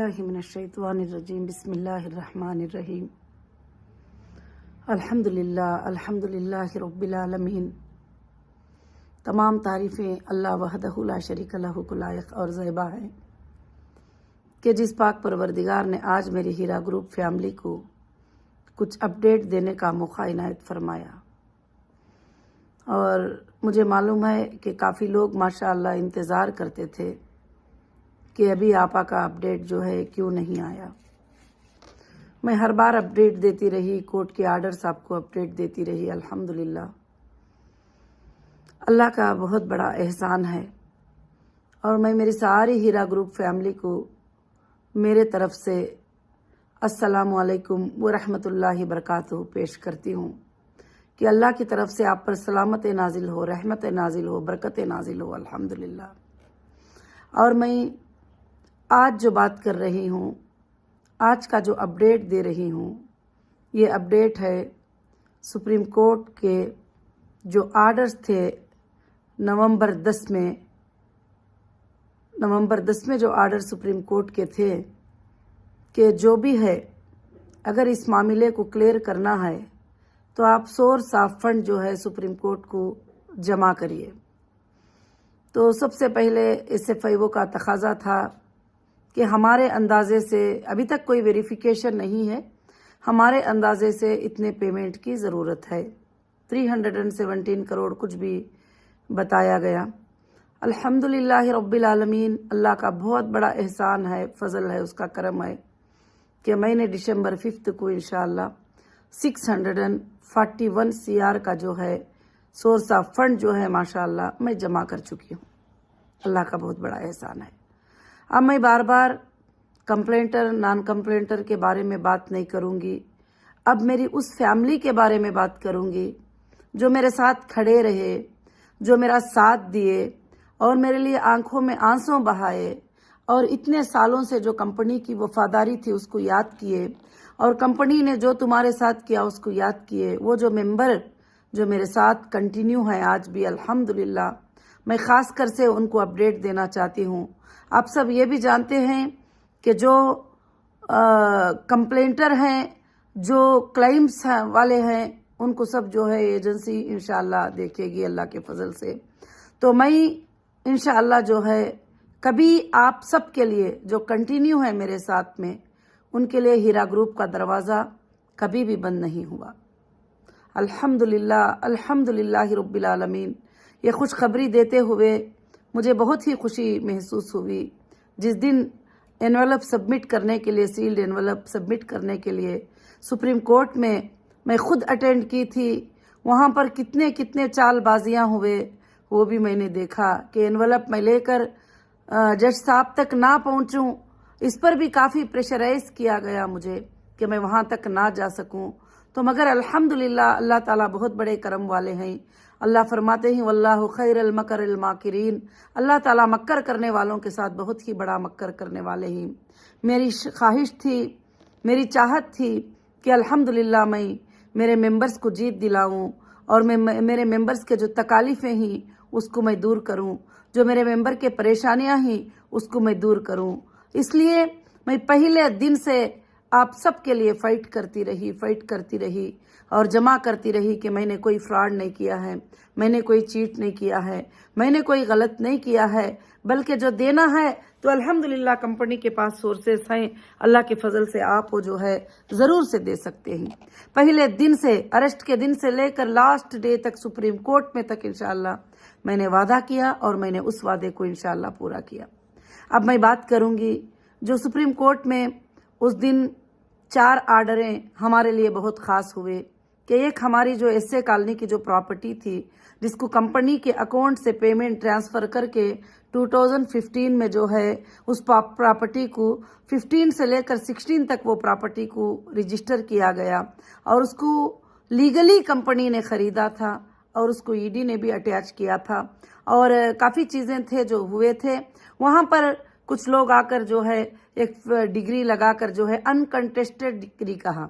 बिल्लाहि मिनश्शैतानिर्रजीम बिस्मिल्लाहिर्रहमानिर्रहीम अल्हम्दुलिल्लाहि रब्बिल आलमीन। तमाम तारीफ़ें अल्लाह वहदहु ला शरीक लहु को लायक और ज़ैबा है कि जिस पाक परवरदिगार ने आज मेरी हीरा ग्रुप फैमिली को कुछ अपडेट देने का मौका इनायत फरमाया। और मुझे मालूम है कि काफ़ी लोग माशाअल्लाह इंतज़ार करते थे कि अभी आपा का अपडेट जो है क्यों नहीं आया। मैं हर बार अपडेट देती रही, कोर्ट के आर्डर्स आपको अपडेट देती रही। अल्हम्दुलिल्लाह, अल्लाह का बहुत बड़ा एहसान है। और मैं मेरी सारी हीरा ग्रुप फैमिली को मेरे तरफ से अस्सलामु अलैकुम व रहमतुल्लाहि बरकातहू पेश करती हूँ कि अल्लाह की तरफ से आप पर सलामत नाजिल हो, रहमत नाजिल हो, बरकत नाजिल हो। अल्हम्दुलिल्लाह। और मैं आज जो बात कर रही हूँ, आज का जो अपडेट दे रही हूँ, ये अपडेट है सुप्रीम कोर्ट के जो आर्डर्स थे नवंबर 10 में जो आर्डर सुप्रीम कोर्ट के थे कि जो भी है, अगर इस मामले को क्लियर करना है तो आप सोर्स ऑफ फंड जो है सुप्रीम कोर्ट को जमा करिए। तो सबसे पहले SFIO का तकाजा था कि हमारे अंदाजे से, अभी तक कोई वेरिफिकेशन नहीं है, हमारे अंदाजे से इतने पेमेंट की ज़रूरत है। 317 करोड़ कुछ भी बताया गया। अल्हम्दुलिल्लाह रब्बिल आलमीन, अल्लाह का बहुत बड़ा एहसान है, फजल है, उसका करम है कि मैंने दिसंबर 5 को इंशाअल्लाह 641 CR का जो है सोर्स ऑफ फंड जो है माशाअल्लाह मैं जमा कर चुकी हूँ। अल्लाह का बहुत बड़ा एहसान है। अब मैं बार बार कंप्लेंटर नॉन कंप्लेंटर के बारे में बात नहीं करूँगी। अब मेरी उस फैमिली के बारे में बात करूँगी जो मेरे साथ खड़े रहे, जो मेरा साथ दिए और मेरे लिए आंखों में आंसू बहाए और इतने सालों से जो कंपनी की वफादारी थी उसको याद किए और कंपनी ने जो तुम्हारे साथ किया उसको याद किए। वो जो मेंबर जो मेरे साथ कंटिन्यू है आज भी, अल्हम्दुलिल्लाह, मैं ख़ास कर से उनको अपडेट देना चाहती हूँ। आप सब ये भी जानते हैं कि जो कंप्लेंटर हैं, जो क्लेम्स वाले हैं, उनको सब जो है एजेंसी इंशाअल्लाह देखेगी अल्लाह के फजल से। तो मैं इंशाअल्लाह जो है कभी आप सब के लिए जो कंटिन्यू है मेरे साथ में, उनके लिए हीरा ग्रुप का दरवाज़ा कभी भी बंद नहीं हुआ। अल्हम्दुलिल्लाह रब्बिल आलमीन। ये खुशखबरी देते हुए मुझे बहुत ही खुशी महसूस हुई जिस दिन एनवलप सबमिट करने के लिए, सील्ड एनवलप सबमिट करने के लिए सुप्रीम कोर्ट में मैं खुद अटेंड की थी। वहाँ पर कितने कितने चालबाजियाँ हुए वो भी मैंने देखा कि एनवलप मैं लेकर जज साहब तक ना पहुँचूँ, इस पर भी काफ़ी प्रेशराइज किया गया मुझे कि मैं वहाँ तक ना जा सकूँ। तो मगर अल्हम्दुलिल्लाह, अल्लाह ताला बहुत बड़े करम वाले हैं। अल्लाह फरमाते हैं वल्लाहु खैरुल मकरिल माकिरीन, अल्लाह ताला मक्कर करने वालों के साथ बहुत ही बड़ा मक्कर करने वाले हैं। मेरी ख्वाहिश थी, मेरी चाहत थी कि अल्हम्दुलिल्लाह मैं मेरे मेंबर्स को जीत दिलाऊं और मैं मेरे मेंबर्स के जो तकालीफ़ें हैं उसको मैं दूर करूं, जो मेरे मेंबर के परेशानियां हैं उसको मैं दूर करूं। इसलिए मैं पहले दिन से आप सब के लिए फ़ाइट करती रही और जमा करती रही कि मैंने कोई फ्रॉड नहीं किया है, मैंने कोई चीट नहीं किया है, मैंने कोई गलत नहीं किया है, बल्कि जो देना है तो अल्हम्दुलिल्लाह कंपनी के पास सोर्सेस हैं। अल्लाह के फजल से आप वो जो है ज़रूर से दे सकते हैं। पहले दिन से, अरेस्ट के दिन से लेकर लास्ट डे तक, सुप्रीम कोर्ट में तक इंशाअल्लाह मैंने वादा किया और मैंने उस वादे को इंशाअल्लाह पूरा किया। अब मैं बात करूँगी जो सुप्रीम कोर्ट में उस दिन 4 आर्डरें हमारे लिए बहुत ख़ास हुए कि एक हमारी जो एसए कॉलोनी की जो प्रॉपर्टी थी जिसको कंपनी के अकाउंट से पेमेंट ट्रांसफ़र करके 2015 में जो है उस प्रॉपर्टी को 15 से लेकर 16 तक वो प्रॉपर्टी को रजिस्टर किया गया और उसको लीगली कंपनी ने ख़रीदा था और उसको ईडी ने भी अटैच किया था और काफ़ी चीज़ें थे जो हुए थे। वहाँ पर कुछ लोग आकर जो है एक डिग्री लगाकर जो है अनकंटेस्टेड डिग्री कहा।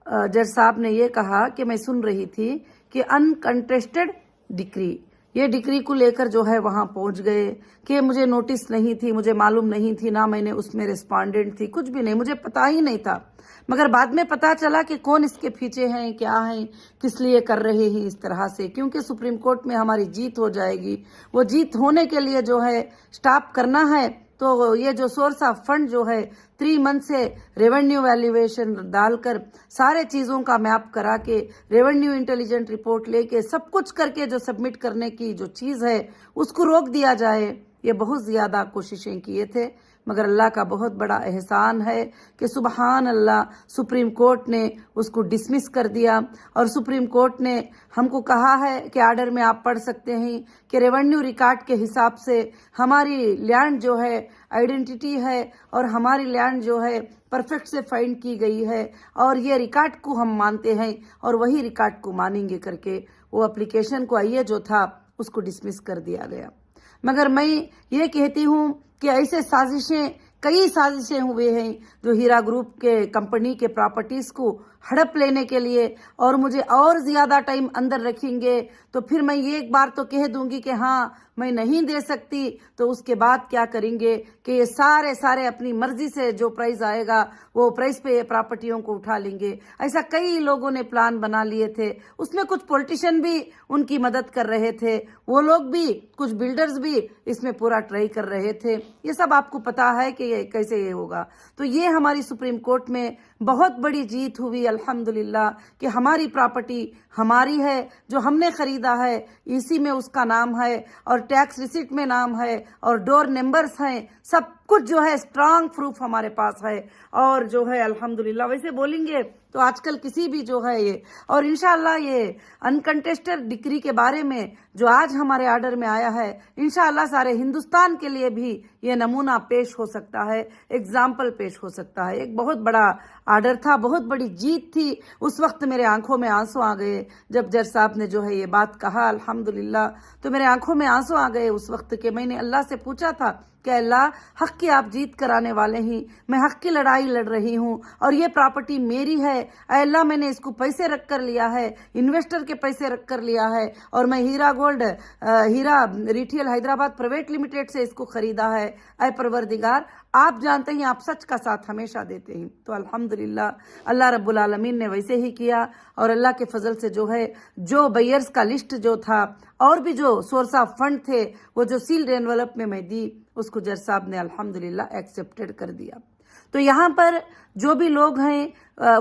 जज साहब ने ये कहा कि मैं सुन रही थी कि अनकंटेस्टेड डिग्री ये डिक्री को लेकर जो है वहां पहुंच गए कि मुझे नोटिस नहीं थी, मुझे मालूम नहीं थी, ना मैंने उसमें रिस्पॉन्डेंट थी, कुछ भी नहीं, मुझे पता ही नहीं था। मगर बाद में पता चला कि कौन इसके पीछे हैं, क्या हैं, किस लिए कर रहे हैं इस तरह से, क्योंकि सुप्रीम कोर्ट में हमारी जीत हो जाएगी। वो जीत होने के लिए जो है स्टॉप करना है, तो ये जो सोर्स ऑफ फंड जो है 3 मंथ से रेवेन्यू वैल्यूएशन डालकर सारे चीज़ों का मैप करा के रेवेन्यू इंटेलिजेंट रिपोर्ट लेके सब कुछ करके जो सबमिट करने की जो चीज़ है उसको रोक दिया जाए। ये बहुत ज़्यादा कोशिशें किए थे, मगर अल्लाह का बहुत बड़ा एहसान है कि सुबहान अल्लाह सुप्रीम कोर्ट ने उसको डिसमिस कर दिया। और सुप्रीम कोर्ट ने हमको कहा है कि आर्डर में आप पढ़ सकते हैं कि रेवेन्यू रिकॉर्ड के हिसाब से हमारी लैंड जो है आइडेंटिटी है और हमारी लैंड जो है परफेक्ट से फाइंड की गई है और ये रिकॉर्ड को हम मानते हैं और वही रिकॉर्ड को मानेंगे करके वो एप्लीकेशन को आइए जो था उसको डिसमिस कर दिया गया। मगर मैं ये कहती हूँ कि ऐसे कई साजिशें हुए हैं जो हीरा ग्रुप के कंपनी के प्रॉपर्टीज को हड़प लेने के लिए, और मुझे और ज्यादा टाइम अंदर रखेंगे तो फिर मैं ये एक बार तो कह दूंगी कि हाँ मैं नहीं दे सकती, तो उसके बाद क्या करेंगे कि ये सारे अपनी मर्जी से जो प्राइस आएगा वो प्राइस पे ये प्रॉपर्टियों को उठा लेंगे। ऐसा कई लोगों ने प्लान बना लिए थे, उसमें कुछ पॉलिटिशियन भी उनकी मदद कर रहे थे, वो लोग भी, कुछ बिल्डर्स भी इसमें पूरा ट्राई कर रहे थे। ये सब आपको पता है कि ये कैसे ये होगा। तो ये हमारी सुप्रीम कोर्ट में बहुत बड़ी जीत हुई अल्हम्दुलिल्लाह कि हमारी प्रॉपर्टी हमारी है, जो हमने खरीदा है इसी में उसका नाम है और टैक्स रिसिट में नाम है और डोर नंबर्स हैं, सब कुछ जो है स्ट्रांग प्रूफ हमारे पास है। और जो है अल्हम्दुलिल्लाह वैसे बोलेंगे तो आजकल किसी भी जो है ये, और इंशाअल्लाह ये अनकंटेस्टेड डिक्री के बारे में जो आज हमारे आर्डर में आया है, इंशाअल्लाह सारे हिंदुस्तान के लिए भी ये नमूना पेश हो सकता है, एग्जाम्पल पेश हो सकता है। एक बहुत बड़ा आर्डर था, बहुत बड़ी जीत थी। उस वक्त मेरे आंखों में आंसू आ गए जब जज साहब ने जो है ये बात कहा अल्हम्दुलिल्लाह, तो मेरे आंखों में आंसू आ गए उस वक्त के। मैंने अल्लाह से पूछा था कि अल्लाह हक की आप जीत कराने वाले ही, मैं हक की लड़ाई लड़ रही हूँ और ये प्रॉपर्टी मेरी है। अल्लाह मैंने इसको पैसे रख कर लिया है, इन्वेस्टर के पैसे रख कर लिया है, और मैं हीरा रिटेल हैदराबाद प्राइवेट लिमिटेड से इसको खरीदा है। ऐ परवरदिगार आप जानते हैं आप सच का साथ हमेशा देते हैं। तो अल्हम्दुलिल्लाह अल्लाह रब्बुल आलमीन ने वैसे ही किया, और अल्लाह के फजल से जो है जो बायर्स का लिस्ट जो था और भी जो सोर्स ऑफ फंड थे वो जो सील्ड एनवेलप में मैं दी उसको जज साहब ने अल्हम्दुलिल्लाह एक्सेप्टेड कर दिया। तो यहाँ पर जो भी लोग हैं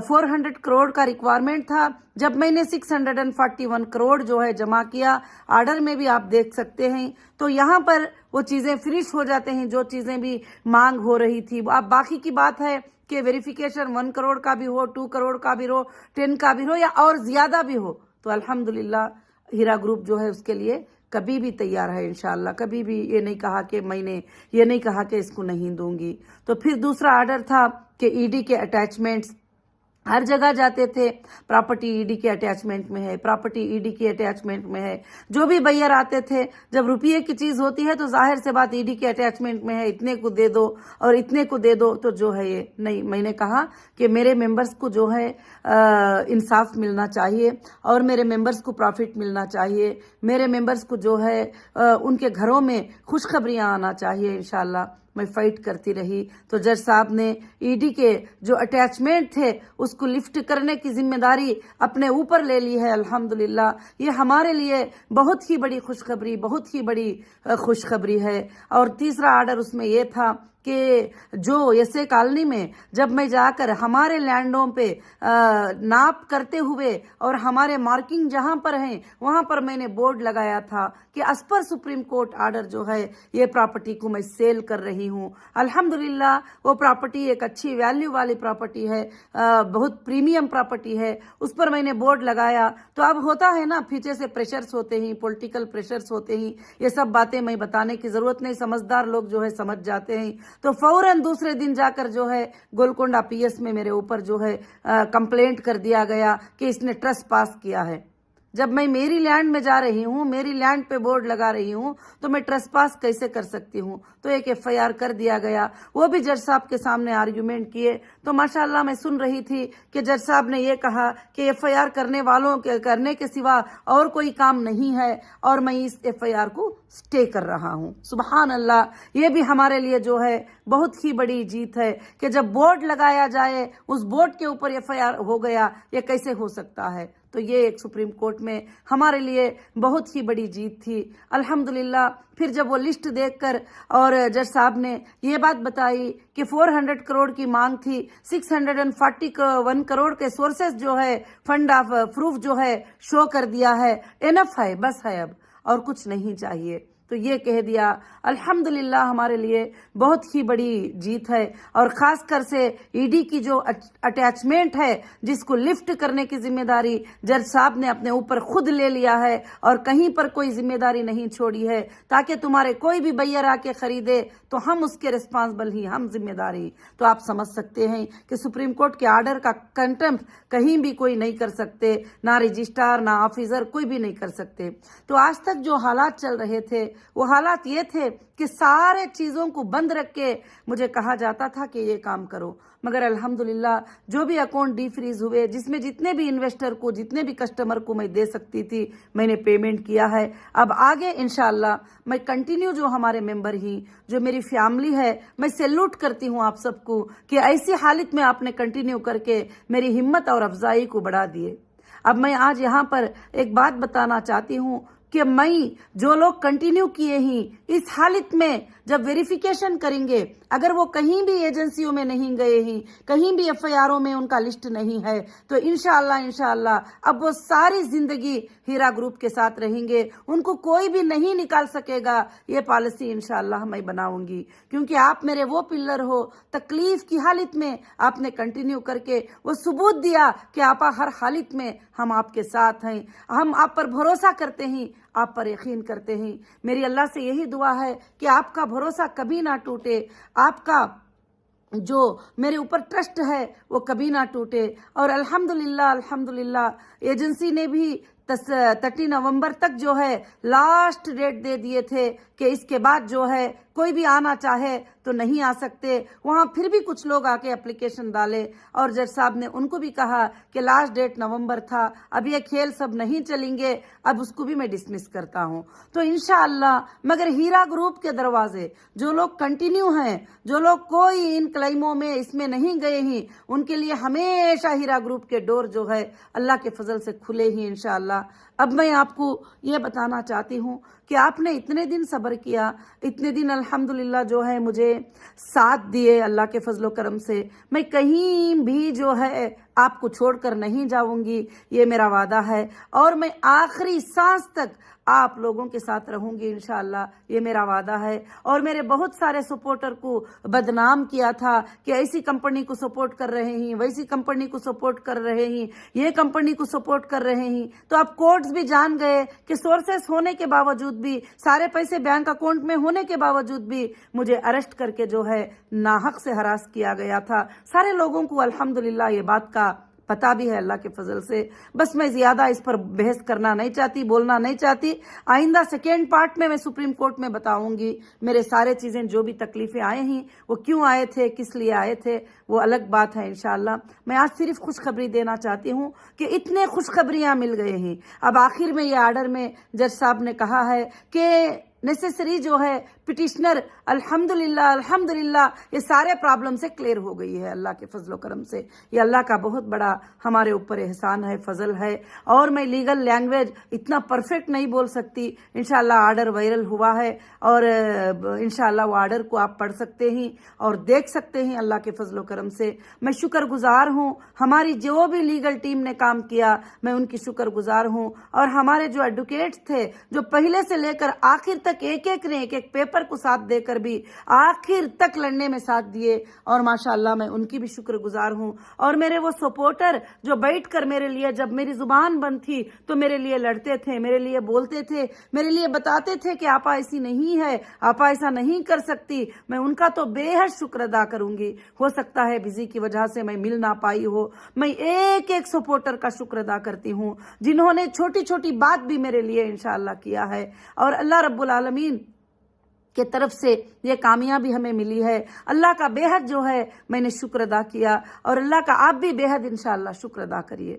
400 करोड़ का रिक्वायरमेंट था, जब मैंने 641 करोड़ जो है जमा किया, आर्डर में भी आप देख सकते हैं, तो यहाँ पर वो चीज़ें फिनिश हो जाते हैं जो चीज़ें भी मांग हो रही थी। अब बाकी की बात है कि वेरिफिकेशन 1 करोड़ का भी हो, 2 करोड़ का भी हो, 10 का भी हो या और ज़्यादा भी हो, तो अल्हम्दुलिल्लाह हीरा ग्रुप जो है उसके लिए कभी भी तैयार है इंशाअल्लाह। कभी भी ये नहीं कहा कि मैंने ये नहीं कहा कि इसको नहीं दूंगी। तो फिर दूसरा आर्डर था कि ईडी के अटैचमेंट्स हर जगह जाते थे, प्रॉपर्टी ईडी के अटैचमेंट में है, प्रॉपर्टी ईडी के अटैचमेंट में है। जो भी बायर आते थे, जब रुपये की चीज होती है तो जाहिर से बात ईडी के अटैचमेंट में है, इतने को दे दो और इतने को दे दो, तो जो है ये नहीं। मैंने कहा कि मेरे मेंबर्स को जो है इंसाफ मिलना चाहिए और मेरे मेंबर्स को प्रॉफिट मिलना चाहिए, मेरे मेंबर्स को जो है उनके घरों में खुशखबरियां आना चाहिए। इंशाल्लाह मैं फाइट करती रही। तो जज साहब ने ईडी के जो अटैचमेंट थे उसको लिफ्ट करने की जिम्मेदारी अपने ऊपर ले ली है अल्हम्दुलिल्लाह। ये हमारे लिए बहुत ही बड़ी खुशखबरी, बहुत ही बड़ी खुशखबरी है। और तीसरा आर्डर उसमें ये था कि जो एसए कॉलोनी में जब मैं जाकर हमारे लैंडों पे नाप करते हुए और हमारे मार्किंग जहां पर हैं वहां पर मैंने बोर्ड लगाया था कि as per supreme court order जो है ये प्रॉपर्टी को मैं सेल कर रही हूं। अल्हम्दुलिल्लाह वो प्रॉपर्टी एक अच्छी वैल्यू वाली प्रॉपर्टी है, बहुत प्रीमियम प्रॉपर्टी है, उस पर मैंने बोर्ड लगाया। तो अब होता है ना, पीछे से प्रेशर्स होते हैं, पॉलिटिकल प्रेशर्स होते हैं, ये सब बातें मैं बताने की जरूरत नहीं, समझदार लोग जो है समझ जाते हैं। तो फौरन दूसरे दिन जाकर जो है गोलकोंडा पीएस में मेरे ऊपर जो है कंप्लेंट कर दिया गया कि इसने ट्रस्ट पास किया है। जब मैं मेरी लैंड में जा रही हूँ, मेरी लैंड पे बोर्ड लगा रही हूँ, तो मैं ट्रेसपास कैसे कर सकती हूँ? तो एक FIR कर दिया गया। वो भी जज साहब के सामने आर्ग्यूमेंट किए। तो माशाल्लाह मैं सुन रही थी कि जज साहब ने ये कहा कि FIR करने वालों के करने के सिवा और कोई काम नहीं है, और मैं इस FIR को स्टे कर रहा हूँ। सुबहान अल्लाह, ये भी हमारे लिए जो है बहुत ही बड़ी जीत है कि जब बोर्ड लगाया जाए, उस बोर्ड के ऊपर FIR हो गया, ये कैसे हो सकता है? तो ये एक सुप्रीम कोर्ट में हमारे लिए बहुत ही बड़ी जीत थी। अल्हम्दुलिल्लाह, फिर जब वो लिस्ट देखकर और जज साहब ने ये बात बताई कि 400 करोड़ की मांग थी, 641 करोड़ के सोर्सेस जो है, फंड ऑफ प्रूफ जो है शो कर दिया है, एनफ है, बस है, अब और कुछ नहीं चाहिए। तो ये कह दिया। अल्हम्दुलिल्लाह, हमारे लिए बहुत ही बड़ी जीत है। और खास कर से ईडी की जो अटैचमेंट है, जिसको लिफ्ट करने की जिम्मेदारी जज साहब ने अपने ऊपर खुद ले लिया है और कहीं पर कोई जिम्मेदारी नहीं छोड़ी है, ताकि तुम्हारे कोई भी बैयर आके खरीदे तो हम उसके रिस्पॉन्सिबल ही, हम जिम्मेदारी। तो आप समझ सकते हैं कि सुप्रीम कोर्ट के आर्डर का कंटेम्प्ट कहीं भी कोई नहीं कर सकते, ना रजिस्ट्रार, ना ऑफिसर, कोई भी नहीं कर सकते। तो आज तक जो हालात चल रहे थे, वो हालात ये थे कि सारे चीज़ों को बंद रख के मुझे कहा जाता था कि ये काम करो, मगर अल्हम्दुलिल्लाह जो भी अकाउंट डीफ्रीज हुए, जिसमें जितने भी इन्वेस्टर को, जितने भी कस्टमर को मैं दे सकती थी, मैंने पेमेंट किया है। अब आगे इंशाअल्लाह मैं कंटिन्यू, जो हमारे मेंबर ही, जो मेरी फैमिली है, मैं सैल्यूट करती हूँ आप सबको कि ऐसी हालत में आपने कंटिन्यू करके मेरी हिम्मत और अफजाई को बढ़ा दिए। अब मैं आज यहाँ पर एक बात बताना चाहती हूँ कि मैं, जो लोग कंटिन्यू किए ही, इस हालत में जब वेरिफिकेशन करेंगे, अगर वो कहीं भी एजेंसियों में नहीं गए ही, कहीं भी FIRओं में उनका लिस्ट नहीं है, तो इंशाअल्लाह अब वो सारी जिंदगी हीरा ग्रुप के साथ रहेंगे, उनको कोई भी नहीं निकाल सकेगा। ये पॉलिसी इंशाअल्लाह मैं बनाऊंगी, क्योंकि आप मेरे वो पिलर हो। तकलीफ की हालत में आपने कंटिन्यू करके वो सबूत दिया कि आप हर हालत में हम आपके साथ हैं, हम आप पर भरोसा करते हैं, आप पर यकीन करते हैं। मेरी अल्लाह से यही दुआ है कि आपका भरोसा कभी ना टूटे, आपका जो मेरे ऊपर ट्रस्ट है वो कभी ना टूटे। और अल्हम्दुलिल्लाह एजेंसी ने भी 30 नवंबर तक जो है लास्ट डेट दे दिए थे कि इसके बाद जो है कोई भी आना चाहे तो नहीं आ सकते। वहाँ फिर भी कुछ लोग आके एप्लीकेशन डाले और जज साहब ने उनको भी कहा कि लास्ट डेट नवंबर था, अब ये खेल सब नहीं चलेंगे, अब उसको भी मैं डिसमिस करता हूँ। तो इंशाअल्लाह, मगर हीरा ग्रुप के दरवाजे, जो लोग कंटिन्यू हैं, जो लोग कोई इन क्लेमों में इसमें नहीं गए हैं, उनके लिए हमेशा हीरा ग्रुप के डोर जो है अल्लाह के फजल से खुले ही इंशाअल्लाह। अब मैं आपको ये बताना चाहती हूँ कि आपने इतने दिन सब्र किया, इतने दिन अल्हम्दुलिल्लाह जो है मुझे साथ दिए अल्लाह के फजलो करम से। मैं कहीं भी जो है आपको छोड़कर नहीं जाऊंगी, ये मेरा वादा है, और मैं आखिरी सांस तक आप लोगों के साथ रहूंगी इंशाअल्लाह, ये मेरा वादा है। और मेरे बहुत सारे सपोर्टर को बदनाम किया था कि ऐसी कंपनी को सपोर्ट कर रहे हैं, वैसी कंपनी को सपोर्ट कर रहे हैं, ये कंपनी को सपोर्ट कर रहे हैं। तो अब कोर्ट्स भी जान गए कि सोर्सेस होने के बावजूद भी, सारे पैसे बैंक अकाउंट में होने के बावजूद भी मुझे अरेस्ट करके जो है नाहक से हरास किया गया था। सारे लोगों को अल्हम्दुलिल्लाह ये बात का पता भी है अल्लाह के फजल से। बस मैं ज्यादा इस पर बहस करना नहीं चाहती, बोलना नहीं चाहती। आइंदा सेकेंड पार्ट में मैं सुप्रीम कोर्ट में बताऊंगी मेरे सारे चीजें, जो भी तकलीफें आए हैं वो क्यों आए थे, किस लिए आए थे, वो अलग बात है इंशाअल्लाह। मैं आज सिर्फ खुशखबरी देना चाहती हूँ कि इतने खुशखबरियां मिल गए हैं। अब आखिर में ये आर्डर में जज साहब ने कहा है कि नेसेसरी जो है पिटिशनर, अल्हम्दुलिल्लाह ये सारे प्रॉब्लम से क्लियर हो गई है अल्लाह के फजलो करम से। ये अल्लाह का बहुत बड़ा हमारे ऊपर एहसान है, फजल है। और मैं लीगल लैंग्वेज इतना परफेक्ट नहीं बोल सकती। इंशाअल्लाह आर्डर वायरल हुआ है और इंशाअल्लाह वो आर्डर को आप पढ़ सकते हैं और देख सकते हैं अल्लाह के फजलो करम से। मैं शुक्रगुजार हूँ, हमारी जो भी लीगल टीम ने काम किया मैं उनकी शुक्रगुजार हूँ। और हमारे जो एडवोकेट्स थे, जो पहले से लेकर आखिर तक एक एक ने एक एक पेपर پیپر کو ساتھ دے کر بھی آخر تک لڑنے میں ساتھ دیے، اور ماشاءاللہ میں ان کی بھی شکر گزار ہوں۔ اور میرے وہ سپورٹر جو بیٹھ کر میرے لیے جب میری زبان بند تھی تو میرے لیے لڑتے تھے، میرے لیے بولتے تھے، میرے لیے بتاتے تھے کہ آپا ایسی نہیں ہے، آپا ایسا نہیں کر سکتی، میں ان کا تو بے حد شکر ادا کروں گی۔ ہو سکتا ہے بزی کی وجہ سے میں مل نہ پائی ہو، میں ایک ایک سپورٹر کا شکر ادا کرتی ہوں جنہوں نے چھوٹی چھوٹی بات بھی میرے لیے انشاءاللہ کیا ہے، اور اللہ رب العالمین کے طرف سے یہ کامیابی ہمیں ملی ہے۔ اللہ کا بے حد جو ہے میں نے شکر ادا کیا، اور اللہ کا آپ بھی بے حد انشاءاللہ شکر ادا کریے۔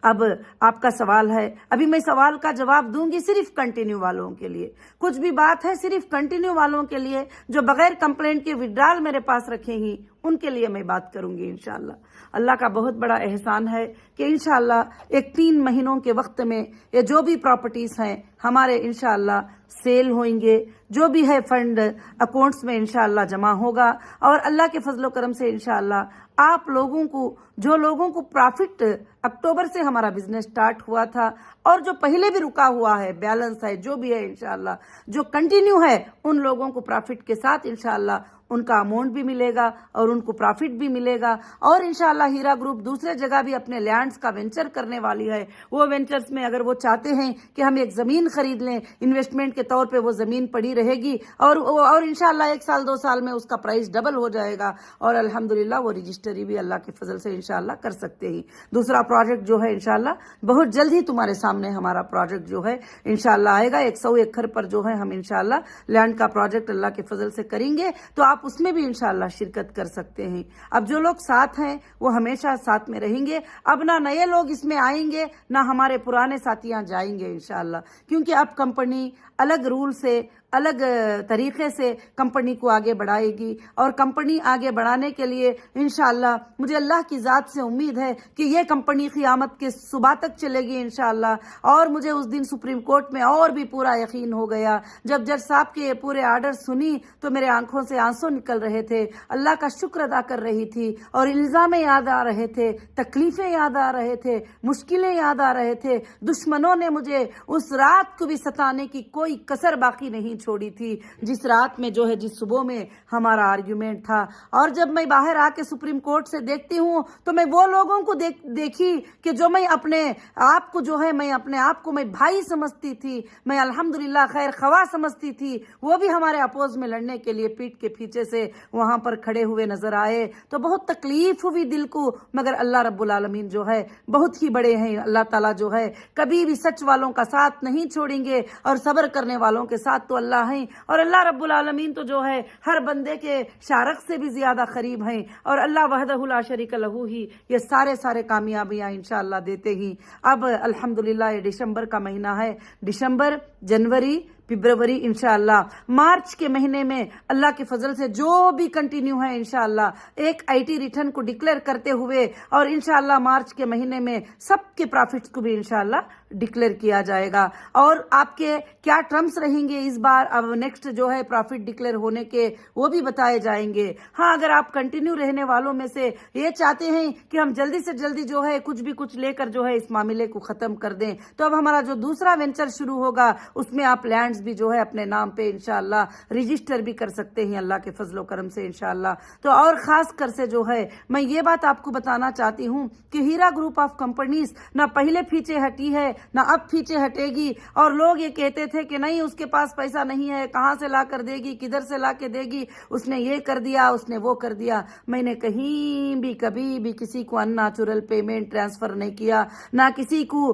اب آپ کا سوال ہے، ابھی میں سوال کا جواب دوں گی صرف کنٹینیو والوں کے لیے، کچھ بھی بات ہے صرف کنٹینیو والوں کے لیے جو بغیر کمپلینٹ کے وڈرال میرے پاس رکھے ہی، ان کے لیے میں بات کروں گی انشاءاللہ۔ اللہ کا بہت بڑا احسان ہے کہ انشاءاللہ ایک 3 مہینوں کے وقت میں یہ جو بھی پراپرٹیز ہیں ہمارے انشاءاللہ سیل ہوئیں گے، جو بھی ہے فنڈ اکاؤنٹس میں انشاءاللہ جمع ہوگا، اور اللہ کے فضل و کرم سے انشاءاللہ آپ لوگوں کو، جو لوگوں کو پرافٹ اکتوبر سے ہمارا بزنس سٹارٹ ہوا تھا اور جو پہلے بھی رکا ہوا ہے، بیلنس ہے، جو بھی ہے انشاءاللہ جو کنٹینیو ہے، ان لوگوں کو پرافٹ کے ساتھ انشاءاللہ ان کا اماؤنٹ بھی ملے گا اور ان کو پرافٹ بھی ملے گا۔ اور انشاءاللہ ہیرا گروپ دوسرے جگہ بھی اپنے لینڈز کا وینچر کرنے والی ہے، وہ وینچرز میں اگر وہ چاہتے ہیں کہ ہم ایک زمین خرید لیں انویسٹمنٹ کے طور پہ، وہ زمین پڑی رہے گی اور انشاءاللہ 1 سال 2 سال میں اس کا پرائس ڈبل ہو جائے گا، اور الحمدللہ وہ رجسٹری بھی اللہ کے فضل سے انشاءاللہ کر سکتے ہیں۔ دوسرا پروجیکٹ جو ہے انشاءاللہ بہت جلد ہی تمہارے سامنے ہمارا پروجیکٹ جو ہے انشاءاللہ آئے گا، 100 ایکڑ پر جو ہے ہم انشاءاللہ لینڈ کا پروجیکٹ اللہ کے فضل سے کریں گے، تو آپ اس میں بھی انشاءاللہ شرکت کر سکتے ہیں۔ اب جو لوگ ساتھ ہیں وہ ہمیشہ ساتھ میں رہیں گے، اب نہ نئے لوگ اس میں آئیں گے نہ ہمارے پرانے ساتھیاں جائیں گے انشاءاللہ، کیونکہ اب کمپنی الگ رول سے، الگ طریقے سے کمپنی کو آگے بڑھائے گی، اور کمپنی آگے بڑھانے کے لیے انشاءاللہ مجھے اللہ کی ذات سے امید ہے کہ یہ کمپنی قیامت کے صبح تک چلے گی انشاءاللہ۔ اور مجھے اس دن سپریم کورٹ میں اور بھی پورا یقین ہو گیا، جب جج صاحب کے یہ پورے آرڈر سنی تو میرے آنکھوں سے آنسو نکل رہے تھے، اللہ کا شکر ادا کر رہی تھی، اور الزام یاد آ رہے تھے، تکلیفیں یاد آ رہے تھے، مشکلیں یاد آ رہے تھے۔ دشمنوں نے مجھے اس رات کو بھی ستانے کی کوئی کسر باقی نہیں چھوڑی تھی، جس رات میں جو ہے جس صبح میں ہمارا آرگیومنٹ تھا۔ اور جب میں باہر آ کے سپریم کورٹ سے دیکھتی ہوں تو میں وہ لوگوں کو دیکھی کہ جو میں اپنے آپ کو جو ہے میں اپنے آپ کو میں بھائی سمجھتی تھی، میں الحمدللہ خیر خواہ سمجھتی تھی، وہ بھی ہمارے اپوز میں لڑنے کے لیے پیٹ کے پیچھے سے وہاں پر کھڑے ہوئے نظر آئے، تو بہت تکلیف ہوئی دل کو، مگر اللہ رب العالمین جو ہے بہت ہی بڑے ہیں۔ اللہ تعالیٰ جو ہے کبھی بھی سچ والوں کا ساتھ نہیں چھوڑیں گے، اور صبر کرنے والوں کے ساتھ تو اللہ ہیں، اور اللہ رب العالمین تو جو ہے ہر بندے کے شارق سے بھی زیادہ قریب ہیں، اور اللہ وحدہ لا شریک لہ ہی یہ سارے کامیابیاں انشاءاللہ دیتے ہی۔ اب الحمدللہ یہ دسمبر کا مہینہ ہے، دسمبر، جنوری، فبروری، انشاءاللہ مارچ کے مہینے میں اللہ کے فضل سے جو بھی کنٹینیو ہے انشاءاللہ ایک IT ریٹرن کو ڈکلیئر کرتے ہوئے، اور انشاءاللہ مارچ کے مہینے میں سب کے پرافٹس کو بھی انشاءاللہ ڈکلیئر کیا جائے گا، اور آپ کے کیا ٹرمز رہیں گے اس بار، اب نیکسٹ جو ہے پرافٹ ڈکلیئر ہونے کے وہ بھی بتائے جائیں گے۔ ہاں، اگر آپ کنٹینیو رہنے والوں میں سے یہ چاہتے ہیں کہ ہم جلدی سے جلدی جو ہے کچھ لے کر جو ہے اس معاملے کو ختم کر دیں، تو اب ہمارا جو دوسرا وینچر شروع ہوگا اس میں آپ لینڈز بھی جو ہے اپنے نام پہ انشاءاللہ رجسٹر بھی کر سکتے ہیں اللہ کے فضل و کرم سے انشاءاللہ۔ تو اور خاص کر سے جو ہے میں یہ بات آپ کو بتانا چاہتی ہوں کہ ہیرا گروپ آف کمپنیز نہ پہلے پیچھے ہٹی ہے نہ اب پیچھے ہٹے گی، اور لوگ یہ کہتے تھے کہ نہیں اس کے پاس پیسہ نہیں ہے، کہاں سے لا کر دے گی، کدھر سے لا کے دے گی، اس نے یہ کر دیا، اس نے وہ کر دیا۔ میں نے کہیں بھی کبھی بھی کسی کو ان نیچرل پیمنٹ ٹرانسفر نہیں کیا، نہ کسی کو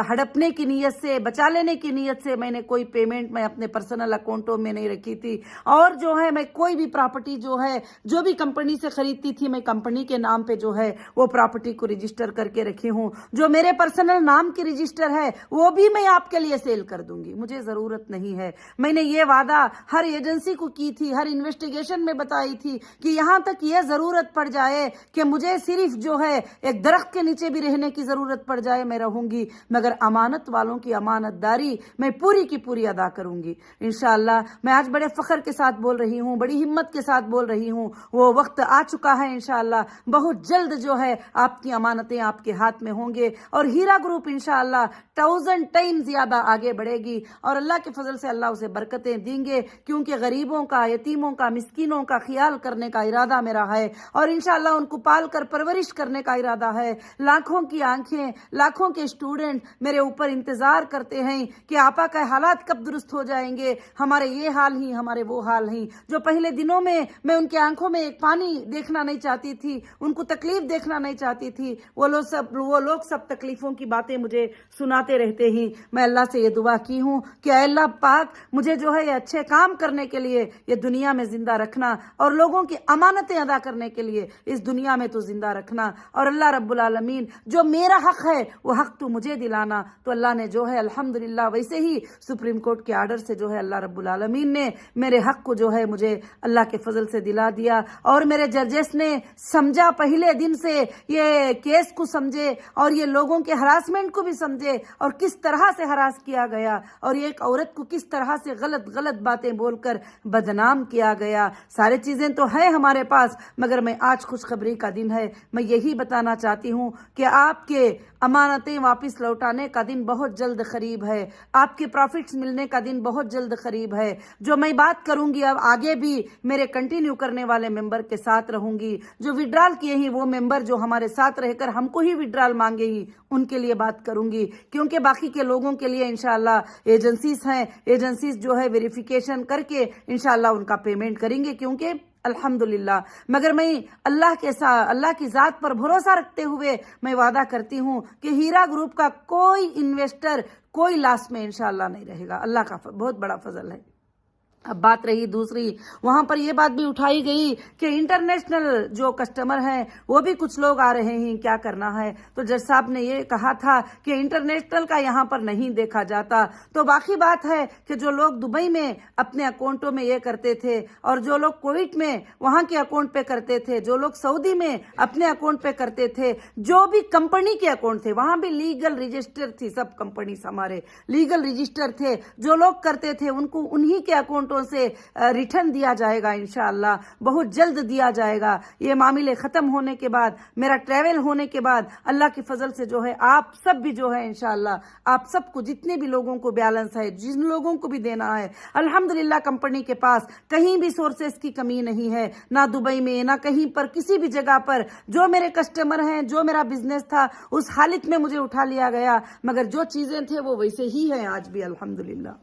ہڑپنے کی نیت سے، بچا لینے کی نیت سے میں نے کوئی پیمنٹ میں اپنے پرسنل اکاؤنٹوں میں نہیں رکھی تھی۔ اور جو ہے میں کوئی بھی پراپرٹی جو ہے جو بھی کمپنی سے خریدتی تھی میں کمپنی کے نام پہ جو ہے وہ پراپرٹی کو رجسٹر کر کے رکھی ہوں، جو میرے پرسنل نام کی رجسٹر ہے وہ بھی میں آپ کے لیے سیل کر دوں گی، مجھے ضرورت نہیں ہے۔ میں نے یہ وعدہ ہر ایجنسی کو کی تھی، ہر انویسٹیگیشن میں بتائی تھی کہ یہاں تک یہ ضرورت پڑ جائے کہ مجھے صرف جو ہے ایک درخت کے نیچے بھی رہنے کی ضرورت پڑ جائے میں رہوں گی، مگر امانت والوں کی امانت داری میں پوری کی پوری ادا ادا کروں گی انشاءاللہ۔ میں آج بڑے فخر کے ساتھ بول رہی ہوں، بڑی ہمت کے ساتھ بول رہی ہوں، وہ وقت آ چکا ہے انشاءاللہ، بہت جلد جو ہے آپ کی امانتیں آپ کے ہاتھ میں ہوں گے، اور ہیرا گروپ انشاءاللہ 1000 ٹائم زیادہ آگے بڑھے گی، اور اللہ کے فضل سے اللہ اسے برکتیں دیں گے، کیونکہ غریبوں کا، یتیموں کا، مسکینوں کا خیال کرنے کا ارادہ میرا ہے، اور انشاءاللہ ان کو پال کر پرورش کرنے کا ارادہ ہے۔ لاکھوں کی آنکھیں، لاکھوں کے اسٹوڈنٹ میرے اوپر انتظار کرتے ہیں کہ آپا کا حالات کب درست ہو جائیں گے، ہمارے یہ حال ہی، ہمارے وہ حال ہیں۔ جو پہلے دنوں میں ان کے آنکھوں میں ایک پانی دیکھنا نہیں چاہتی تھی، ان کو تکلیف دیکھنا نہیں چاہتی تھی، وہ لوگ سب تکلیفوں کی باتیں مجھے سناتے رہتے ہیں۔ میں اللہ سے یہ دعا کی ہوں کہ اے اللہ پاک مجھے جو ہے یہ اچھے کام کرنے کے لیے یہ دنیا میں زندہ رکھنا، اور لوگوں کی امانتیں ادا کرنے کے لیے اس دنیا میں تو زندہ رکھنا، اور اللہ رب العالمین جو میرا حق ہے وہ حق تو مجھے دلانا۔ تو اللہ نے جو ہے الحمدللہ ویسے ہی سپریم کورٹ کے آرڈر سے جو ہے اللہ رب العالمین نے میرے حق کو جو ہے مجھے اللہ کے فضل سے دلا دیا، اور میرے ججز نے سمجھا، پہلے دن سے یہ کیس کو سمجھے، اور یہ لوگوں کے ہراسمنٹ کو بھی سمجھے، اور کس طرح سے ہراس کیا گیا، اور ایک عورت کو کس طرح سے غلط باتیں بول کر بدنام کیا گیا۔ سارے چیزیں تو ہیں ہمارے پاس، مگر میں آج خوشخبری کا دن ہے، میں یہی بتانا چاہتی ہوں کہ آپ کے امانتیں واپس لوٹانے کا دن بہت جلد قریب ہے، آپ کے پروفٹس ملنے کا دن بہت جلد قریب ہے۔ جو میں بات کروں گی اب آگے بھی میرے کنٹینیو کرنے والے ممبر کے ساتھ رہوں گی، جو وڈرال کیے ہیں وہ ممبر جو ہمارے ساتھ رہ کر ہم کو ہی وڈرال مانگے ہی ان کے لیے بات کروں گی، کیونکہ باقی کے لوگوں کے لیے انشاءاللہ ایجنسیز ہیں، ایجنسیز جو ہے ویریفیکیشن کر کے انشاءاللہ ان کا پیمنٹ کریں گے، کیونکہ الحمدللہ۔ مگر میں اللہ کی ذات پر بھروسہ رکھتے ہوئے میں وعدہ کرتی ہوں کہ ہیرا گروپ کا کوئی انویسٹر کوئی لاس میں انشاءاللہ نہیں رہے گا، اللہ کا بہت بڑا فضل ہے۔ اب بات رہی دوسری، وہاں پر یہ بات بھی اٹھائی گئی کہ انٹرنیشنل جو کسٹمر ہیں وہ بھی کچھ لوگ آ رہے ہیں، کیا کرنا ہے؟ تو جج صاحب نے یہ کہا تھا کہ انٹرنیشنل کا یہاں پر نہیں دیکھا جاتا، تو باقی بات ہے کہ جو لوگ دبئی میں اپنے اکاؤنٹوں میں یہ کرتے تھے، اور جو لوگ کویت میں وہاں کے اکاؤنٹ پہ کرتے تھے، جو لوگ سعودی میں اپنے اکاؤنٹ پہ کرتے تھے، جو بھی کمپنی کے اکاؤنٹ تھے وہاں بھی لیگل رجسٹر تھی، سب کمپنیز ہمارے لیگل رجسٹر تھے، جو لوگ کرتے تھے ان کو انہی کے اکاؤنٹوں سے ریٹرن دیا جائے گا انشاءاللہ، بہت جلد دیا جائے گا۔ یہ معاملے ختم ہونے کے بعد، میرا ٹریول ہونے کے بعد، اللہ کی فضل سے جو ہے آپ سب بھی جو ہے انشاءاللہ، آپ سب کو جتنے بھی لوگوں کو بیلنس ہے، جن لوگوں کو بھی دینا ہے، الحمدللہ کمپنی کے پاس کہیں بھی سورسز کی کمی نہیں ہے، نہ دبئی میں، نہ کہیں پر، کسی بھی جگہ پر جو میرے کسٹمر ہیں، جو میرا بزنس تھا اس حالت میں مجھے اٹھا لیا گیا، مگر جو چیزیں تھے وہ ویسے ہی ہیں آج بھی الحمدللہ۔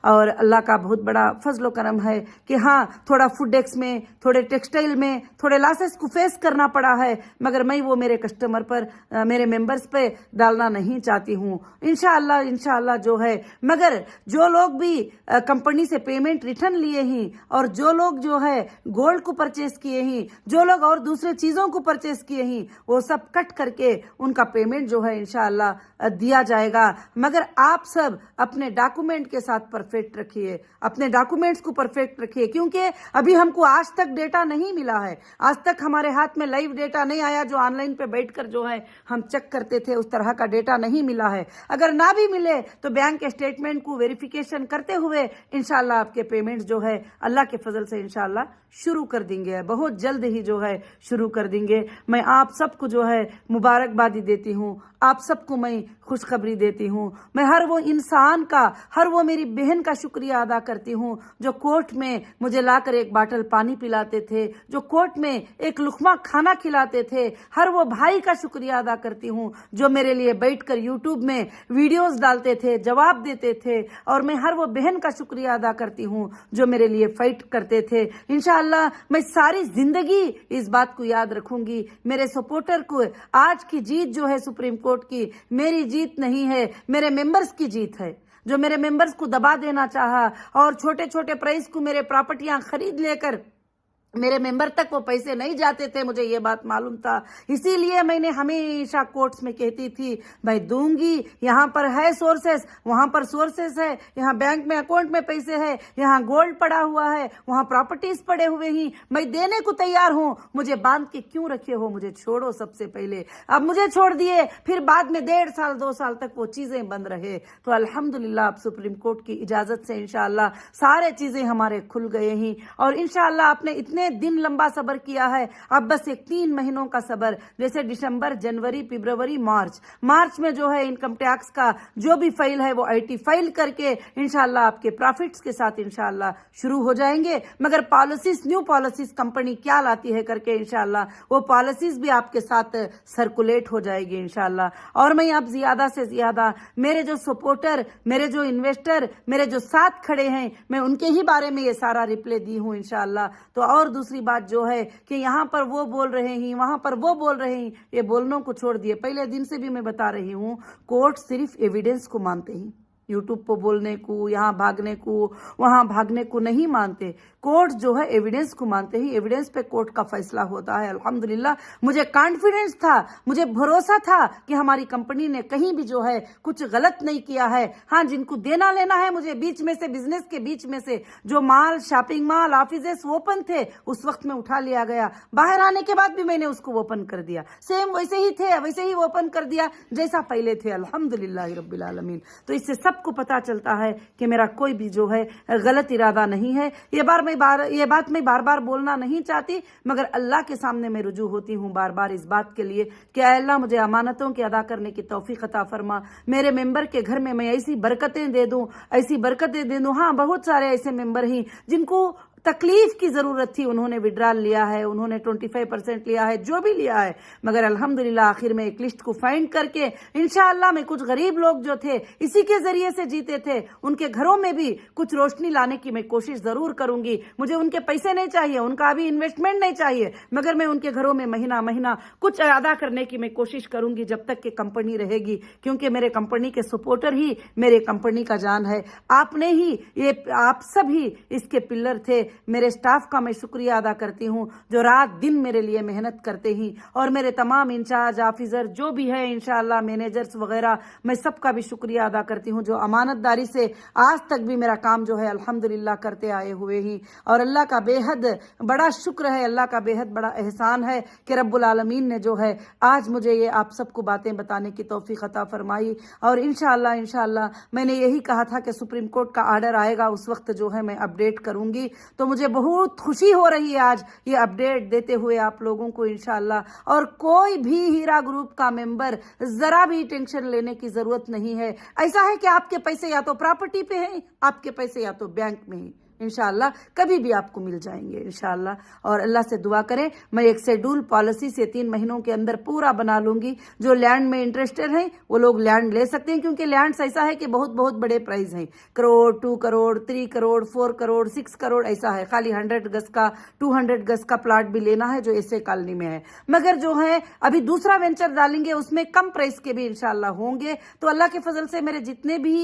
اور اللہ کا بہت بڑا فضل و کرم ہے کہ ہاں تھوڑا فوڈ ایکس میں، تھوڑے ٹیکسٹائل میں تھوڑے لاسز کو فیس کرنا پڑا ہے، مگر میں وہ میرے کسٹمر پر، میرے ممبرز پہ ڈالنا نہیں چاہتی ہوں انشاءاللہ جو ہے۔ مگر جو لوگ بھی کمپنی سے پیمنٹ ریٹرن لیے ہیں، اور جو لوگ جو ہے گولڈ کو پرچیز کیے ہیں، جو لوگ اور دوسرے چیزوں کو پرچیز کیے ہیں، وہ سب کٹ کر کے ان کا پیمنٹ جو ہے انشاءاللہ دیا جائے گا۔ مگر آپ سب اپنے ڈاکومنٹ کے ساتھ پرفیکٹ رکھیے، اپنے ڈاکومنٹس کو پرفیکٹ رکھیے، کیونکہ ابھی ہم کو آج تک ڈیٹا نہیں ملا ہے، آج تک ہمارے ہاتھ میں لائیو ڈیٹا نہیں آیا، جو آن لائن پہ بیٹھ کر جو ہے ہم چیک کرتے تھے اس طرح کا ڈیٹا نہیں ملا ہے۔ اگر نہ بھی ملے تو بینک کے اسٹیٹمنٹ کو ویریفیکیشن کرتے ہوئے انشاءاللہ آپ کے پیمنٹ جو ہے اللہ کے فضل سے انشاءاللہ شروع کر دیں گے، بہت جلد ہی جو ہے شروع کر دیں گے۔ میں آپ سب کو جو ہے مبارکبادی دیتی ہوں، آپ سب کو میں خوشخبری دیتی ہوں، میں ہر وہ انسان کا، ہر وہ میری بہن کا شکریہ ادا کرتی ہوں جو کورٹ میں مجھے لا کر ایک باٹل پانی پلاتے تھے، جو کورٹ میں ایک لقمہ کھانا کھلاتے تھے، ہر وہ بھائی کا شکریہ ادا کرتی ہوں جو میرے لیے بیٹھ کر یوٹیوب میں ویڈیوز ڈالتے تھے، جواب دیتے تھے، اور میں ہر وہ بہن کا شکریہ ادا کرتی ہوں جو میرے لیے فائٹ کرتے تھے۔ انشاءاللہ میں ساری زندگی اس بات کو یاد رکھوں گی، میرے سپورٹر کو آج کی جیت جو ہے سپریم کورٹ کی میری جیت نہیں ہے، میرے ممبرز کی جیت ہے، جو میرے ممبرز کو دبا دینا چاہا اور چھوٹے چھوٹے پرائز کو میرے پراپرٹیاں خرید لے کر मेरे मेंबर तक वो पैसे नहीं जाते थे, मुझे ये बात मालूम था। इसीलिए मैंने हमेशा कोर्ट्स में कहती थी मैं दूंगी, यहाँ पर है सोर्सेस, वहाँ पर सोर्सेस है, यहाँ बैंक में अकाउंट में पैसे है, यहाँ गोल्ड पड़ा हुआ है, वहाँ प्रॉपर्टीज पड़े हुए ही, मैं देने को तैयार हूँ, मुझे बांध के क्यों रखे हो, मुझे छोड़ो सबसे पहले। अब मुझे छोड़ दिए, फिर बाद में 1.5 साल 2 साल तक वो चीजें बंद रहे। तो अल्हम्दुलिल्लाह अब सुप्रीम कोर्ट की इजाजत से इंशाअल्लाह सारे चीजें हमारे खुल गए ही, और इंशाअल्लाह आपने इतने दिन लंबा सबर किया है, अब बस एक 3 महीनों का सबर, जैसे दिसंबर, जनवरी, फरवरी, मार्च में जो है इनकम टैक्स का जो भी फाइल है वो IT फाइल करके इंशाल्लाह आपके प्रॉफिट्स के साथ इंशाल्लाह शुरू हो जाएंगे। मगर पॉलिसीज, न्यू पॉलिसीज कंपनी क्या लाती है करके इंशाल्लाह वो पॉलिसीज भी आपके साथ सर्कुलेट हो जाएगी इंशाल्लाह। और मैं अब ज्यादा से ज्यादा मेरे जो सपोर्टर, मेरे जो इन्वेस्टर, मेरे जो साथ खड़े हैं, मैं उनके ही बारे में ये सारा रिप्लाई दी हूँ इंशाल्लाह। तो और दूसरी बात जो है कि यहाँ पर वो बोल रहे हैं, वहां पर वो बोल रहे हैं, ये बोलनों को छोड़ दिए। पहले दिन से भी मैं बता रही हूँ, कोर्ट सिर्फ एविडेंस को मानते हैं, यूट्यूब पर बोलने को, यहाँ भागने को, वहां भागने को नहीं मानते। कोर्ट जो है एविडेंस को मानते ही, एविडेंस पे कोर्ट का फैसला होता है। अल्हम्दुलिल्लाह मुझे कॉन्फिडेंस था, मुझे भरोसा था कि हमारी कंपनी ने कहीं भी जो है कुछ गलत नहीं किया है। हाँ, जिनको देना लेना है मुझे बीच में से, बिजनेस के बीच में से जो माल, शॉपिंग मॉल, ऑफिसेस ओपन थे उस वक्त में उठा लिया गया, बाहर आने के बाद भी मैंने उसको ओपन कर दिया, सेम वैसे ही थे, वैसे ही ओपन कर दिया जैसा पहले थे। अल्हम्दुलिल्लाह रब्बिल आलमीन। तो इससे सबको पता चलता है कि मेरा कोई भी जो है गलत इरादा नहीं है। ये बात मैं बार बार बोलना नहीं चाहती, मगर अल्लाह के सामने मैं रुजू होती हूँ बार बार इस बात के लिए कि अल्लाह मुझे अमानतों के अदा करने की तौफीक अता फरमा, मेरे मेंबर के घर में मैं ऐसी बरकतें दे दूं, ऐसी बरकतें दे दूं। हाँ, बहुत सारे ऐसे मेंबर हैं जिनको तकलीफ की जरूरत थी, उन्होंने विड्रॉल लिया है, उन्होंने 25% लिया है, जो भी लिया है, मगर अल्हम्दुलिल्लाह आखिर में एक लिस्ट को फाइंड करके इंशाअल्लाह मैं कुछ गरीब लोग जो थे इसी के जरिए से जीते थे, उनके घरों में भी कुछ रोशनी लाने की मैं कोशिश जरूर करूंगी। मुझे उनके पैसे नहीं चाहिए, उनका अभी इन्वेस्टमेंट नहीं चाहिए, मगर मैं उनके घरों में महीना महीना कुछ अदा करने की मैं कोशिश करूंगी जब तक कि कंपनी रहेगी, क्योंकि मेरे कंपनी के सपोर्टर ही मेरे कंपनी का जान है। आपने ही ये, आप सब ही इसके पिलर थे। मेरे स्टाफ का मैं शुक्रिया अदा करती हूँ जो रात दिन मेरे लिए मेहनत करते ही, और मेरे तमाम इंचार्ज ऑफिसर जो भी है इंशाअल्लाह, मैनेजर्स वगैरह, मैं सबका भी शुक्रिया अदा करती हूँ जो अमानतदारी से आज तक भी मेरा काम जो है अल्हम्दुलिल्लाह करते आए हुए ही। और अल्लाह का बेहद बड़ा शुक्र है, अल्लाह का बेहद बड़ा एहसान है कि रब्बुल आलमीन ने जो है आज मुझे ये आप सबको बातें बताने की तौफीक अता फरमाई। और इंशाअल्लाह मैंने यही कहा था कि सुप्रीम कोर्ट का आर्डर आएगा उस वक्त जो है मैं अपडेट करूंगी। तो मुझे बहुत खुशी हो रही है आज ये अपडेट देते हुए आप लोगों को इंशाअल्लाह। और कोई भी हीरा ग्रुप का मेंबर जरा भी टेंशन लेने की जरूरत नहीं है। ऐसा है कि आपके पैसे या तो प्रॉपर्टी पे हैं, आपके पैसे या तो बैंक में हैं, इंशाअल्लाह कभी भी आपको मिल जाएंगे इंशाअल्लाह। और अल्लाह से दुआ करें, मैं एक शेड्यूल पॉलिसी से 3 महीनों के अंदर पूरा बना लूंगी। जो लैंड में इंटरेस्टेड हैं वो लोग लैंड ले सकते हैं, क्योंकि लैंड ऐसा है कि बहुत बहुत बड़े प्राइस हैं, करोड़, 2 करोड़, 3 करोड़, 4 करोड़, 6 करोड़ ऐसा है। खाली 100 गज का, 200 गज का प्लाट भी लेना है जो ऐसे कॉलोनी में है। मगर जो है अभी दूसरा वेंचर डालेंगे उसमें कम प्राइस के भी इंशाअल्लाह होंगे। तो अल्लाह के फजल से मेरे जितने भी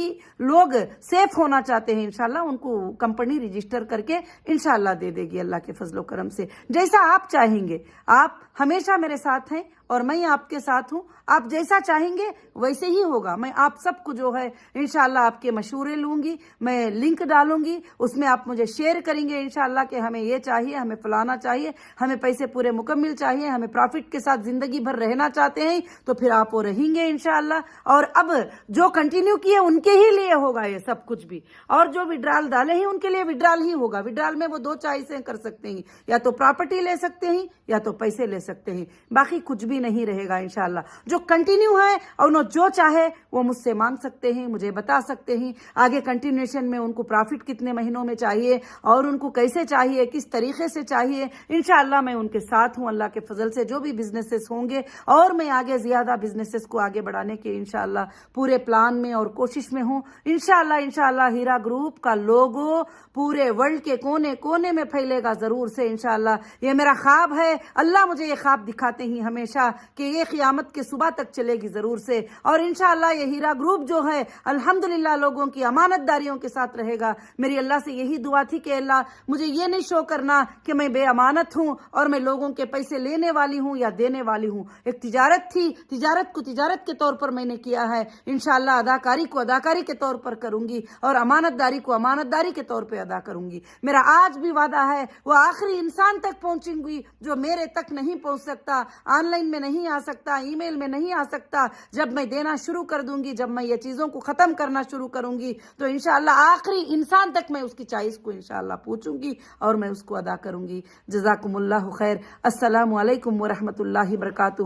लोग सेफ होना चाहते हैं इंशाअल्लाह उनको कंपनी रजिस्टर करके इंशाअल्लाह दे देगी अल्लाह के फजलो करम से, जैसा आप चाहेंगे। आप हमेशा मेरे साथ हैं और मैं आपके साथ हूं, आप जैसा चाहेंगे वैसे ही होगा। मैं आप सबको जो है इंशाअल्लाह आपके मशवरे लूंगी, मैं लिंक डालूंगी, उसमें आप मुझे शेयर करेंगे इंशाअल्लाह कि हमें ये चाहिए, हमें फलाना चाहिए, हमें पैसे पूरे मुकम्मल चाहिए, हमें प्रॉफिट के साथ जिंदगी भर रहना चाहते हैं, तो फिर आप वो रहेंगे इंशाअल्लाह। और अब जो कंटिन्यू किए उनके ही लिए होगा ये सब कुछ भी, और जो विड्रॉल डाले हैं उनके लिए विड्रॉल ही होगा। विड्रॉल में वो 2 चॉइसें कर सकते हैं, या तो प्रॉपर्टी ले सकते हैं या तो पैसे ले सकते हैं, बाकी कुछ भी नहीं रहेगा इंशाअल्लाह। जो कंटिन्यू है और उन्होंने जो चाहे वो मुझसे मांग सकते हैं, मुझे बता सकते हैं आगे कंटिन्यूएशन में उनको प्रॉफिट कितने महीनों में चाहिए और उनको कैसे चाहिए, किस तरीके से चाहिए। इंशाअल्लाह मैं उनके साथ हूं अल्लाह के फजल से। जो भी बिजनेसेस होंगे और मैं आगे ज्यादा बिजनेसेस को आगे बढ़ाने के इंशाअल्लाह पूरे प्लान में और कोशिश में हूं। इंशाअल्लाह हीरा ग्रुप का लोगो पूरे वर्ल्ड के कोने कोने में फैलेगा जरूर से इंशाअल्लाह। ये मेरा ख्वाब है, अल्लाह मुझे ये ख्वाब दिखाते ही हमेशा کہ یہ قیامت کے صبح تک چلے گی ضرور سے، اور انشاءاللہ یہ ہیرا گروپ جو ہے الحمدللہ لوگوں کی امانت داریوں کے ساتھ رہے گا۔ میری اللہ سے یہی دعا تھی کہ اللہ مجھے یہ نہیں شو کرنا کہ میں بے امانت ہوں اور میں لوگوں کے پیسے لینے والی ہوں یا دینے والی ہوں۔ ایک تجارت تھی، تجارت کو تجارت کے طور پر میں نے کیا ہے، انشاءاللہ اداکاری کو اداکاری کے طور پر کروں گی، اور امانت داری کو امانت داری کے طور پہ ادا کروں گی۔ میرا آج بھی وعدہ ہے وہ آخری انسان تک پہنچیں گی جو میرے تک نہیں پہنچ سکتا، آن لائن میں نہیں آ سکتا، ای میل میں نہیں آ سکتا۔ جب میں دینا شروع کر دوں گی، جب میں یہ چیزوں کو ختم کرنا شروع کروں گی، تو انشاءاللہ آخری انسان تک میں اس کی چائس کو انشاءاللہ پوچھوں گی اور میں اس کو ادا کروں گی۔ جزاکم اللہ خیر۔ السلام علیکم ورحمۃ اللہ وبرکاتہ۔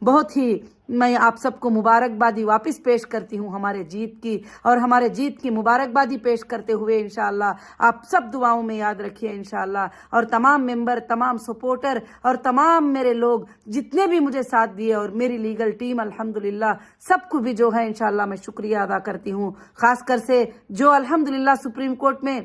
بہت ہی میں آپ سب کو مبارکبادی واپس پیش کرتی ہوں ہمارے جیت کی، اور ہمارے جیت کی مبارکبادی پیش کرتے ہوئے انشاءاللہ آپ سب دعاؤں میں یاد رکھیے انشاءاللہ، اور تمام ممبر، تمام سپورٹر اور تمام میرے لوگ جتنے بھی مجھے ساتھ دیے، اور میری لیگل ٹیم الحمدللہ سب کو بھی جو ہے انشاءاللہ میں شکریہ ادا کرتی ہوں، خاص کر سے جو الحمدللہ سپریم کورٹ میں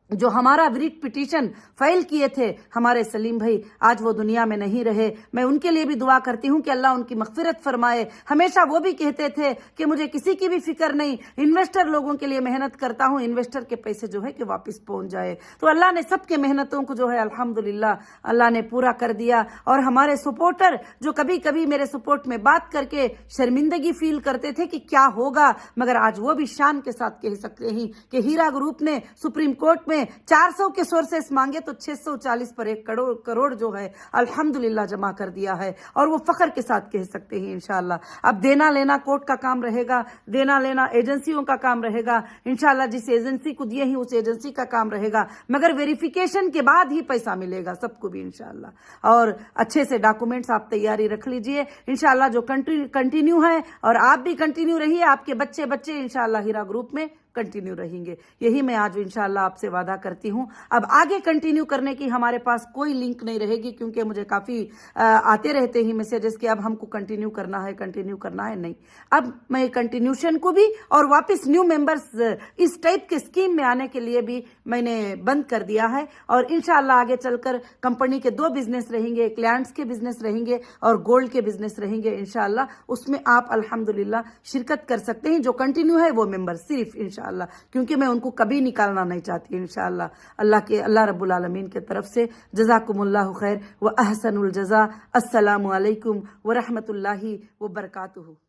جو ہمارا ریٹ پٹیشن فائل کیے تھے ہمارے سلیم بھائی، آج وہ دنیا میں نہیں رہے۔ میں ان کے لیے بھی دعا کرتی ہوں کہ اللہ ان کی مغفرت فرمائے۔ ہمیشہ وہ بھی کہتے تھے کہ مجھے کسی کی بھی فکر نہیں، انویسٹر لوگوں کے لیے محنت کرتا ہوں، انویسٹر کے پیسے جو ہے کہ واپس پہنچ جائے۔ تو اللہ نے سب کے محنتوں کو جو ہے الحمدللہ اللہ نے پورا کر دیا، اور ہمارے سپورٹر جو کبھی کبھی میرے سپورٹ میں بات کر کے شرمندگی فیل کرتے تھے کہ کیا ہوگا، مگر آج وہ بھی شان کے ساتھ کہہ سکتے ہیں کہ ہیرا گروپ نے سپریم کورٹ میں 400 کے سورسز مانگے تو 640 پر 1 کروڑ جو ہے الحمدللہ جمع کر دیا ہے، اور وہ فخر کے ساتھ کہہ سکتے ہیں انشاءاللہ۔ اب دینا لینا کورٹ کا کام رہے گا، دینا لینا ایجنسیوں کا کام رہے گا انشاءاللہ، جس ایجنسی کو دیے ہی اس ایجنسی کا کام رہے گا، مگر ویریفیکیشن کے بعد ہی پیسہ ملے گا سب کو بھی انشاءاللہ۔ اور اچھے سے ڈاکومنٹس آپ تیاری رکھ لیجئے انشاءاللہ، جو کنٹینیو ہے، اور آپ بھی کنٹینیو رہیے، آپ کے بچے انشاءاللہ ہیرا گروپ میں کنٹینیو رہیں گے، یہی میں آج انشاءاللہ آپ سے وعدہ کرتی ہوں۔ اب آگے کنٹینیو کرنے کی ہمارے پاس کوئی لنک نہیں رہے گی، کیونکہ مجھے کافی آتے رہتے ہی میسیجز کہ اب ہم کو کنٹینیو کرنا ہے نہیں۔ اب میں کنٹینیوشن کو بھی اور واپس نیو ممبرز اس ٹائپ کے اسکیم میں آنے کے لیے بھی میں نے بند کر دیا ہے، اور انشاءاللہ آگے چل کر کمپنی کے 2 بزنس رہیں گے، ایک لینڈز کے بزنس رہیں گے اور گولڈ کے بزنس رہیں گے انشاءاللہ، اس میں آپ الحمدللہ شرکت کر سکتے ہیں۔ جو کنٹینیو ہے وہ ممبر صرف انشاءاللہ، کیونکہ میں ان کو کبھی نکالنا نہیں چاہتی انشاءاللہ، اللہ رب العالمین کے طرف سے۔ جزاکم اللہ خیر و احسن الجزا۔ السلام علیکم ورحمۃ اللہ وبرکاتہ۔